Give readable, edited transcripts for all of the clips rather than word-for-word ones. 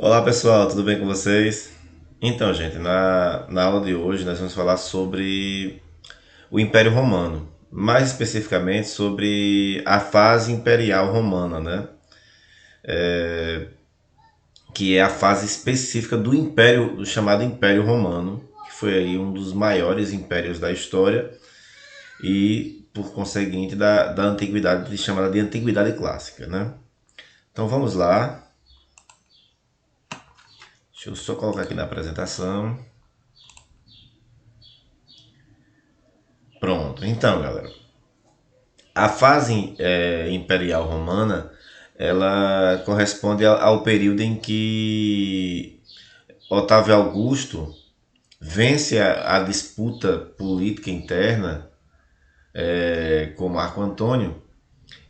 Olá pessoal, tudo bem com vocês? Então, gente, na aula de hoje nós vamos falar sobre o Império Romano, mais especificamente sobre a fase imperial romana, né? Que é a fase específica do Império, do chamado Império Romano, que foi aí um dos maiores impérios da história e, por conseguinte, da antiguidade, chamada de Antiguidade Clássica, né? Então vamos lá, deixa eu só colocar aqui na apresentação. Pronto, então galera, a fase imperial romana, ela corresponde ao período em que Otávio Augusto vence a disputa política interna com Marco Antônio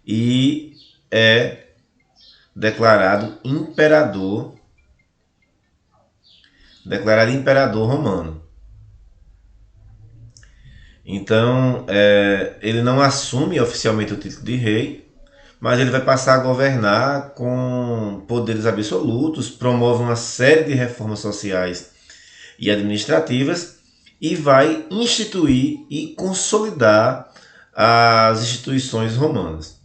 e é declarado imperador romano. Então, ele não assume oficialmente o título de rei, mas ele vai passar a governar com poderes absolutos, promove uma série de reformas sociais e administrativas e vai instituir e consolidar as instituições romanas.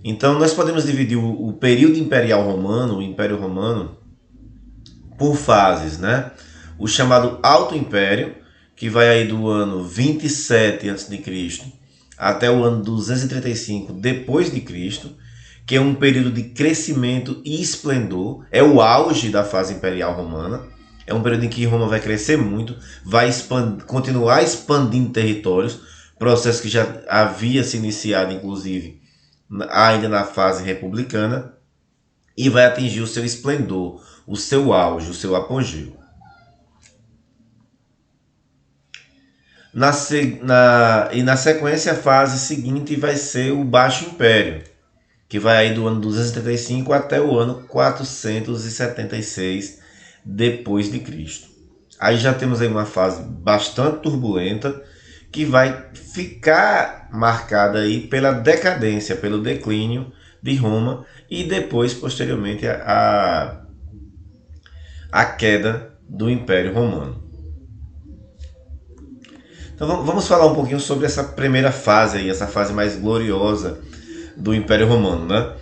Então, nós podemos dividir o período imperial romano, o Império Romano, por fases, né? O chamado Alto Império, que vai aí do ano 27 a.C. até o ano 235 depois de Cristo, que é um período de crescimento e esplendor, é o auge da fase imperial romana. É um período em que Roma vai crescer muito, vai continuar expandindo territórios, processo que já havia se iniciado, inclusive, ainda na fase republicana, e vai atingir o seu esplendor, o seu auge, o seu apogeu. E na sequência, a fase seguinte vai ser o Baixo Império, que vai aí do ano 275 até o ano 476 depois de Cristo. Aí já temos aí uma fase bastante turbulenta que vai ficar marcada aí pela decadência, pelo declínio de Roma e depois, posteriormente, a queda do Império Romano. Então vamos falar um pouquinho sobre essa primeira fase aí, essa fase mais gloriosa do Império Romano, né?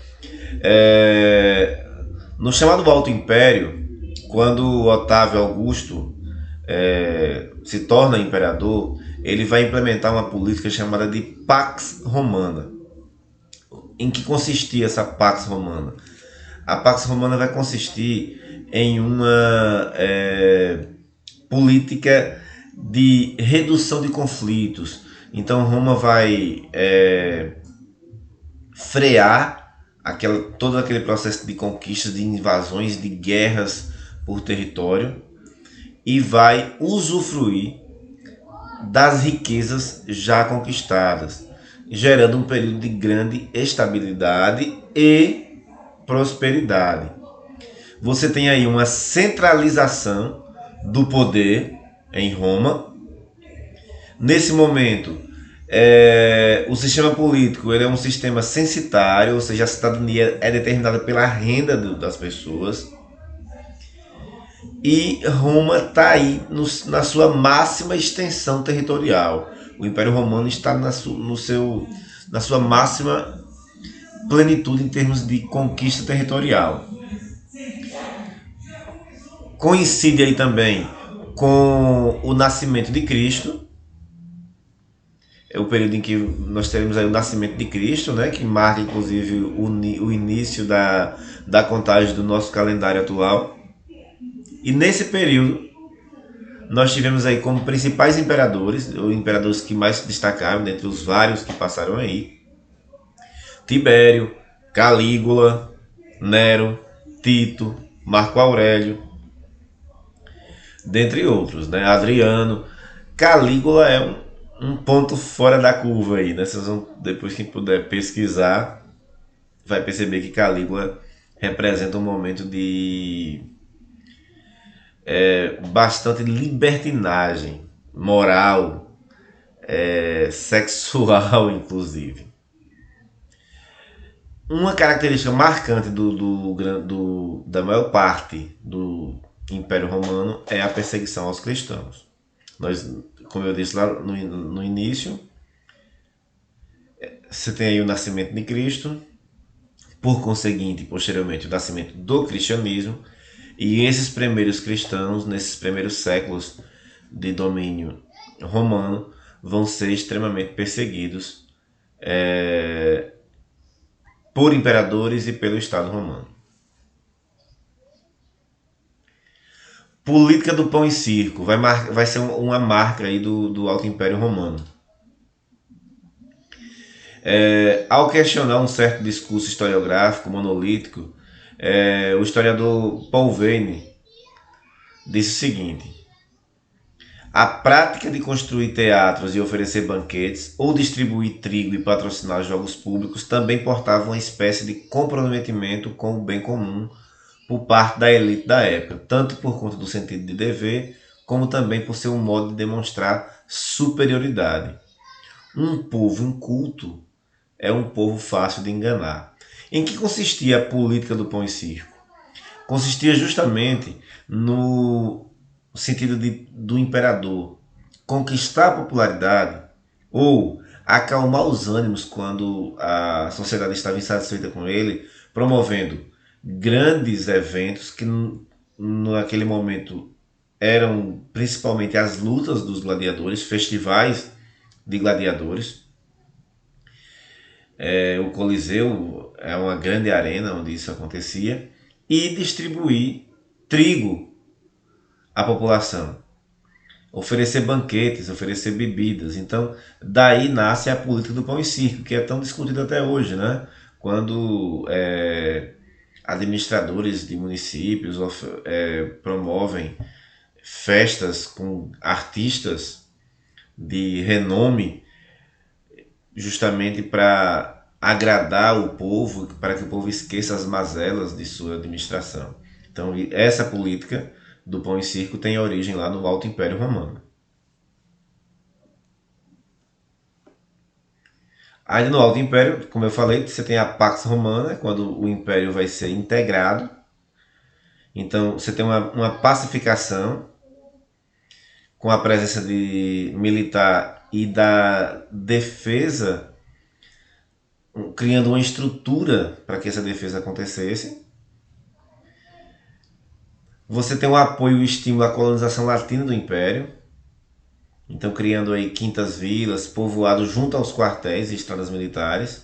No chamado Alto Império, quando Otávio Augusto se torna imperador, ele vai implementar uma política chamada de Pax Romana. Em que consistia essa Pax Romana? A Pax Romana vai consistir em uma política de redução de conflitos. Então Roma vai frear todo aquele processo de conquistas, de invasões, de guerras por território e vai usufruir das riquezas já conquistadas, gerando um período de grande estabilidade e prosperidade. Você tem aí uma centralização do poder em Roma. Nesse momento, o sistema político ele é um sistema censitário, ou seja, a cidadania é determinada pela renda das pessoas. E Roma está aí na sua máxima extensão territorial. O Império Romano está na sua máxima plenitude em termos de conquista territorial. Coincide aí também com o nascimento de Cristo. É o período em que nós teremos aí o nascimento de Cristo, né, que marca inclusive o início da contagem do nosso calendário atual. E nesse período nós tivemos aí como principais imperadores, os imperadores que mais se destacaram, dentre os vários que passaram aí, Tibério, Calígula, Nero, Tito, Marco Aurélio, dentre outros, né? Adriano. Calígula é um ponto fora da curva aí, né? Vocês vão, depois quem puder pesquisar, vai perceber que Calígula representa um momento de bastante libertinagem moral, sexual inclusive. Uma característica marcante da maior parte do Império Romano é a perseguição aos cristãos. Nós, como eu disse lá no início, você tem aí o nascimento de Cristo, por conseguinte, posteriormente, o nascimento do cristianismo, e esses primeiros cristãos, nesses primeiros séculos de domínio romano, vão ser extremamente perseguidos por imperadores e pelo Estado romano. Política do pão e circo vai ser uma marca aí do Alto Império Romano. Ao questionar um certo discurso historiográfico monolítico, o historiador Paul Veyne disse o seguinte: a prática de construir teatros e oferecer banquetes, ou distribuir trigo e patrocinar jogos públicos, também portava uma espécie de comprometimento com o bem comum por parte da elite da época, tanto por conta do sentido de dever, como também por ser um modo de demonstrar superioridade. Um povo inculto é um povo fácil de enganar. Em que consistia a política do pão e circo? Consistia justamente no sentido do imperador conquistar a popularidade ou acalmar os ânimos quando a sociedade estava insatisfeita com ele, promovendo grandes eventos que naquele momento eram principalmente as lutas dos gladiadores, festivais de gladiadores. O Coliseu é uma grande arena onde isso acontecia, e distribuir trigo à população, oferecer banquetes, oferecer bebidas. Então, daí nasce a política do pão e circo, que é tão discutida até hoje, né? Quando administradores de municípios promovem festas com artistas de renome, justamente para agradar o povo, para que o povo esqueça as mazelas de sua administração. Então, essa política do pão e circo tem origem lá no Alto Império Romano. Ainda no Alto Império, como eu falei, você tem a Pax Romana, quando o Império vai ser integrado. Então, você tem uma pacificação com a presença de militar e da defesa, criando uma estrutura para que essa defesa acontecesse. Você tem o apoio e o estímulo à colonização latina do Império, então criando aí quintas vilas, povoados junto aos quartéis e estradas militares.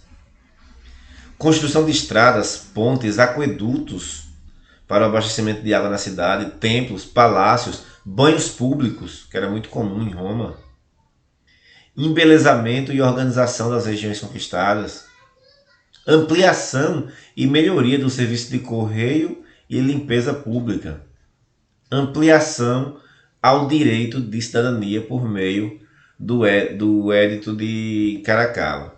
Construção de estradas, pontes, aquedutos para o abastecimento de água na cidade, templos, palácios, banhos públicos, que era muito comum em Roma. Embelezamento e organização das regiões conquistadas. Ampliação e melhoria do serviço de correio e limpeza pública. Ampliação ao direito de cidadania por meio do Edito de Caracalla.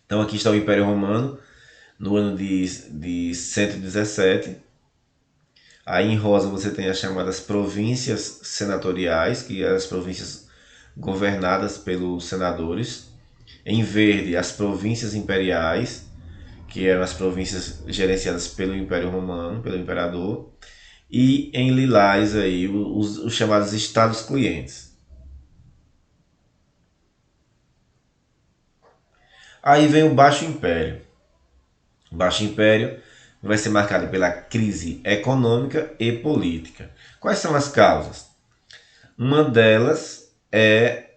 Então aqui está o Império Romano, no ano de 117. Aí em rosa você tem as chamadas províncias senatoriais, que são as províncias governadas pelos senadores. Em verde, as províncias imperiais, que eram as províncias gerenciadas pelo Império Romano, pelo imperador. E em lilás aí os chamados estados clientes. Aí vem o Baixo Império. O Baixo Império vai ser marcado pela crise econômica e política. Quais são as causas? Uma delas é,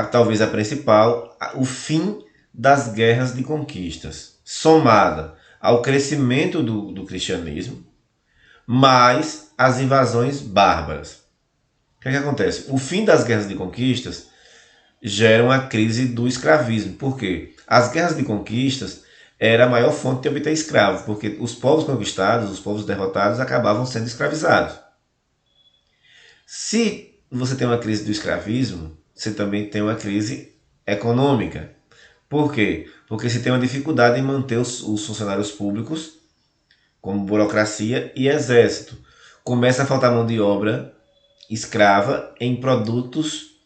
talvez a principal, o fim das guerras de conquistas, somada ao crescimento do cristianismo, mais as invasões bárbaras. O que acontece? O fim das guerras de conquistas gera uma crise do escravismo. Por quê? As guerras de conquistas era a maior fonte de obter escravos, porque os povos conquistados, os povos derrotados, acabavam sendo escravizados. Se você tem uma crise do escravismo, você também tem uma crise econômica. Por quê? Porque se tem uma dificuldade em manter os funcionários públicos, como burocracia e exército. Começa a faltar mão de obra escrava em produtos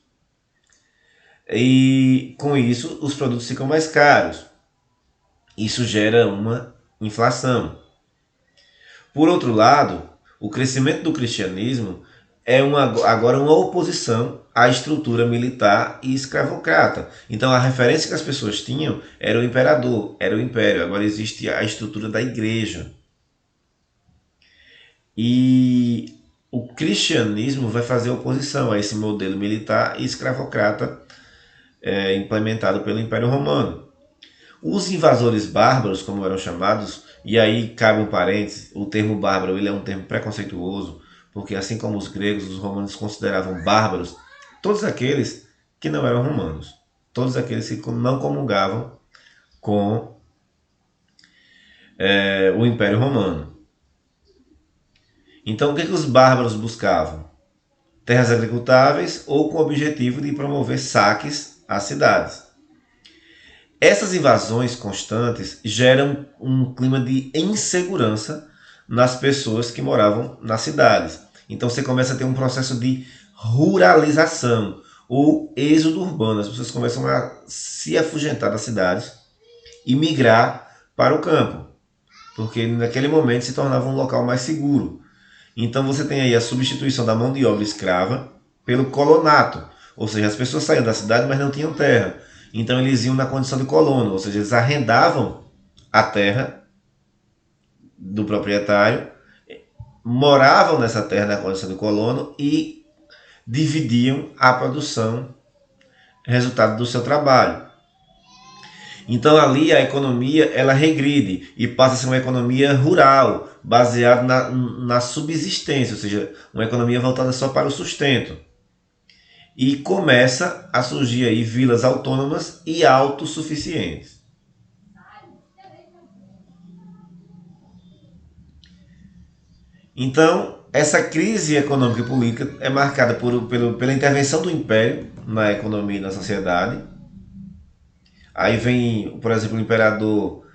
e com isso os produtos ficam mais caros. Isso gera uma inflação. Por outro lado, o crescimento do cristianismo é agora uma oposição à estrutura militar e escravocrata. Então a referência que as pessoas tinham era o imperador, era o império. Agora existe a estrutura da igreja. E o cristianismo vai fazer oposição a esse modelo militar e escravocrata implementado pelo Império Romano. Os invasores bárbaros, como eram chamados, e aí cabe um parênteses, o termo bárbaro ele é um termo preconceituoso, porque assim como os gregos, os romanos consideravam bárbaros todos aqueles que não eram romanos, todos aqueles que não comungavam com o Império Romano. Então o que os bárbaros buscavam? Terras agricultáveis ou com o objetivo de promover saques às cidades. Essas invasões constantes geram um clima de insegurança nas pessoas que moravam nas cidades. Então você começa a ter um processo de ruralização ou êxodo urbano. As pessoas começam a se afugentar das cidades e migrar para o campo, porque naquele momento se tornava um local mais seguro. Então você tem aí a substituição da mão de obra escrava pelo colonato, ou seja, as pessoas saíam da cidade, mas não tinham terra. Então eles iam na condição de colono, ou seja, eles arrendavam a terra do proprietário, moravam nessa terra na condição de colono e dividiam a produção, resultado do seu trabalho. Então ali a economia ela regride e passa a ser uma economia rural, baseada na subsistência, ou seja, uma economia voltada só para o sustento. E começa a surgir aí vilas autônomas e autossuficientes. Então, essa crise econômica e política é marcada pela intervenção do império na economia e na sociedade. Aí vem, por exemplo, o imperador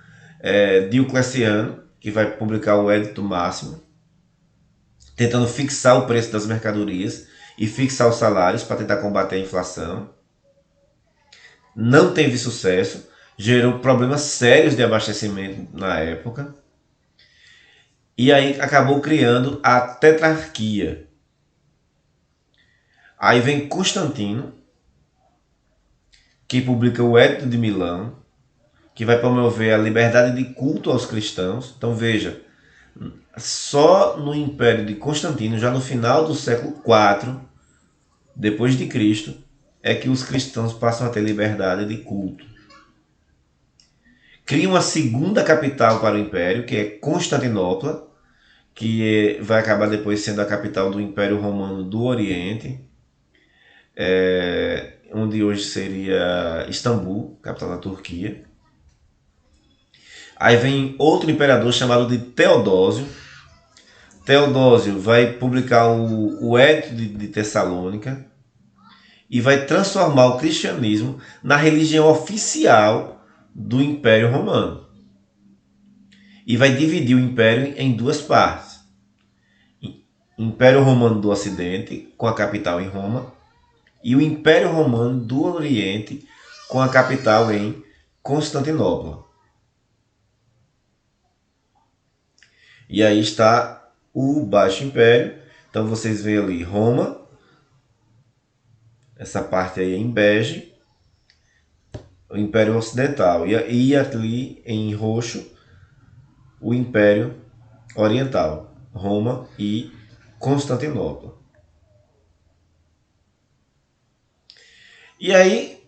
Diocleciano, que vai publicar o Edito Máximo, tentando fixar o preço das mercadorias e fixar os salários para tentar combater a inflação. Não teve sucesso, gerou problemas sérios de abastecimento na época. E aí acabou criando a tetrarquia. Aí vem Constantino, que publica o Edito de Milão, que vai promover a liberdade de culto aos cristãos. Então veja, só no Império de Constantino, já no final do século IV depois de Cristo, é que os cristãos passam a ter liberdade de culto. Cria uma segunda capital para o Império, que é Constantinopla, que vai acabar depois sendo a capital do Império Romano do Oriente, onde hoje seria Istambul, capital da Turquia. Aí vem outro imperador chamado de Teodósio. Teodósio vai publicar o Edito de Tessalônica e vai transformar o cristianismo na religião oficial do Império Romano. E vai dividir o Império em duas partes. Império Romano do Ocidente, com a capital em Roma, e o Império Romano do Oriente, com a capital em Constantinopla. E aí está o Baixo Império. Então vocês veem ali Roma, essa parte aí em bege, o Império Ocidental. E ali em roxo, o Império Oriental, Roma e Constantinopla. E aí,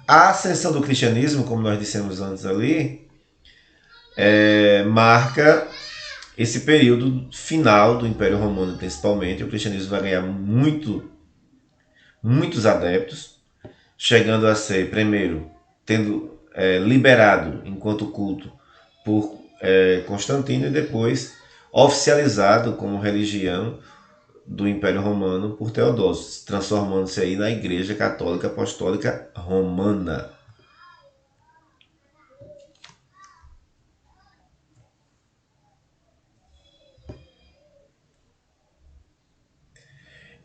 a ascensão do cristianismo, como nós dissemos antes ali, marca esse período final do Império Romano, principalmente. O cristianismo vai ganhar muitos adeptos, chegando a ser, primeiro, tendo liberado enquanto culto por Constantino e depois oficializado como religião do Império Romano por Teodósio, transformando-se aí na Igreja Católica Apostólica Romana.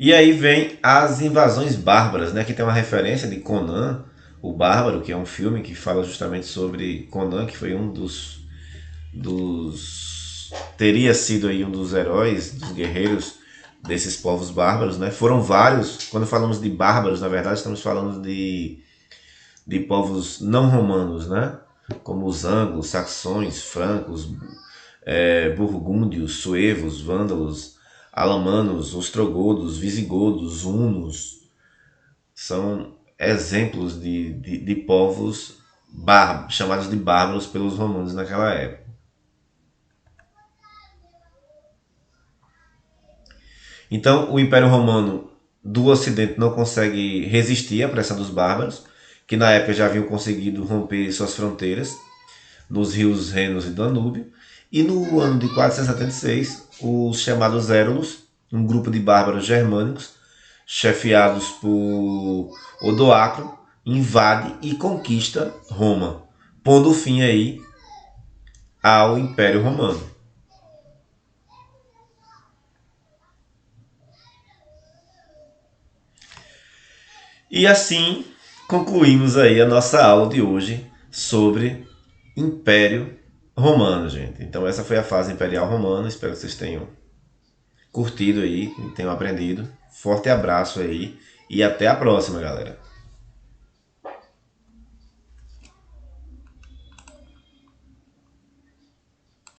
E aí vem as invasões bárbaras, né? Que tem uma referência de Conan, o Bárbaro, que é um filme que fala justamente sobre Conan, que foi um dos teria sido aí um dos heróis, dos guerreiros desses povos bárbaros, né? Foram vários. Quando falamos de bárbaros, na verdade, estamos falando de povos não romanos, né? Como os anglos, saxões, francos, burgúndios, suevos, vândalos, alamanos, ostrogodos, visigodos, hunos. São exemplos de povos chamados de bárbaros pelos romanos naquela época. Então, o Império Romano do Ocidente não consegue resistir à pressão dos bárbaros, que na época já haviam conseguido romper suas fronteiras nos rios Renos e Danúbio. E no ano de 476, os chamados Érulos, um grupo de bárbaros germânicos, chefiados por Odoacro, invade e conquista Roma, pondo fim aí ao Império Romano. E assim concluímos aí a nossa aula de hoje sobre Império Romano, gente. Então essa foi a fase imperial romana. Espero que vocês tenham curtido aí, tenham aprendido. Forte abraço aí e até a próxima, galera.